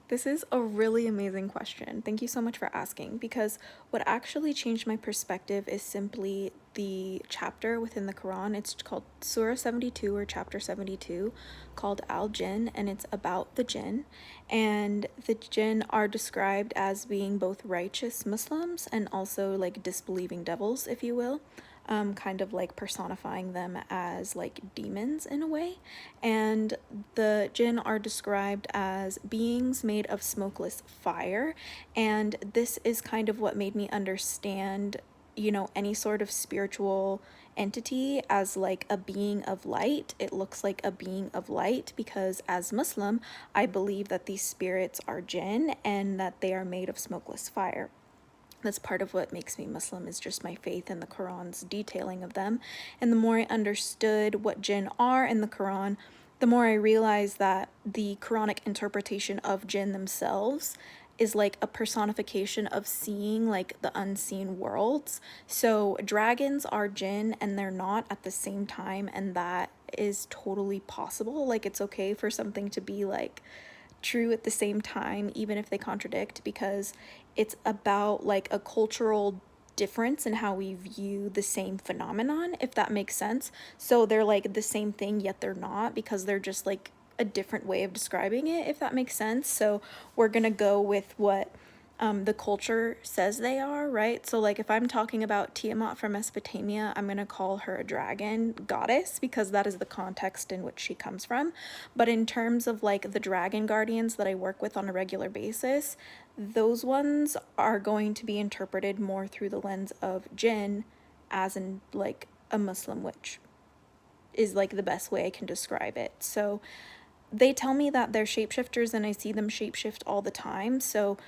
This is a really amazing question. Thank you so much for asking, because what actually changed my perspective is simply the chapter within the Quran. It's called Surah 72 or chapter 72, called al-Jinn, and it's about the Jinn. And the Jinn are described as being both righteous Muslims and also like disbelieving devils, if you will. Kind of like personifying them as like demons in a way. And the Jinn are described as beings made of smokeless fire, and this is kind of what made me understand, you know, any sort of spiritual entity as like a being of light. It looks like a being of light because as Muslim, I believe that these spirits are Jinn and that they are made of smokeless fire. That's part of what makes me Muslim, is just my faith in the Quran's detailing of them. And the more I understood what Jinn are in the Quran, the more I realized that the Quranic interpretation of Jinn themselves is like a personification of seeing like the unseen worlds. So dragons are Jinn and they're not at the same time, and that is totally possible. Like, it's okay for something to be like true at the same time, even if they contradict, because it's about like a cultural difference in how we view the same phenomenon, if that makes sense. So they're like the same thing, yet they're not, because they're just like a different way of describing it, if that makes sense. So we're gonna go with what the culture says they are, right? So like if I'm talking about Tiamat from Mesopotamia, I'm gonna call her a dragon goddess because that is the context in which she comes from. But in terms of like the dragon guardians that I work with on a regular basis, those ones are going to be interpreted more through the lens of Jinn, as in like a Muslim witch is like the best way I can describe it. So they tell me that they're shapeshifters and I see them shapeshift all the time. So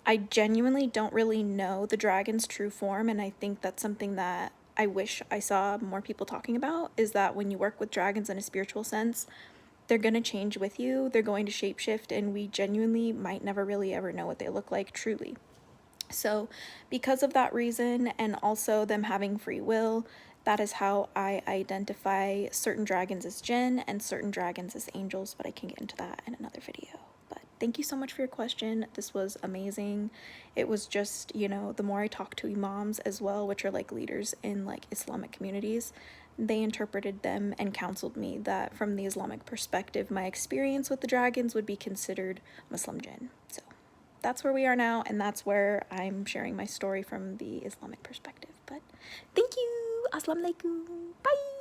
I genuinely don't really know the dragon's true form, and I think that's something that I wish I saw more people talking about, is that when you work with dragons in a spiritual sense, they're going to change with you, they're going to shapeshift, and we genuinely might never really ever know what they look like truly. So because of that reason, and also them having free will, that is how I identify certain dragons as Jinn and certain dragons as angels, but I can get into that in another video. But thank you so much for your question. This was amazing. It was just, you know, the more I talk to imams as well, which are like leaders in like Islamic communities, they interpreted them and counseled me that from the Islamic perspective, my experience with the dragons would be considered Muslim Jinn. So that's where we are now, and that's where I'm sharing my story from the Islamic perspective. But thank you. Assalamu alaikum. Bye.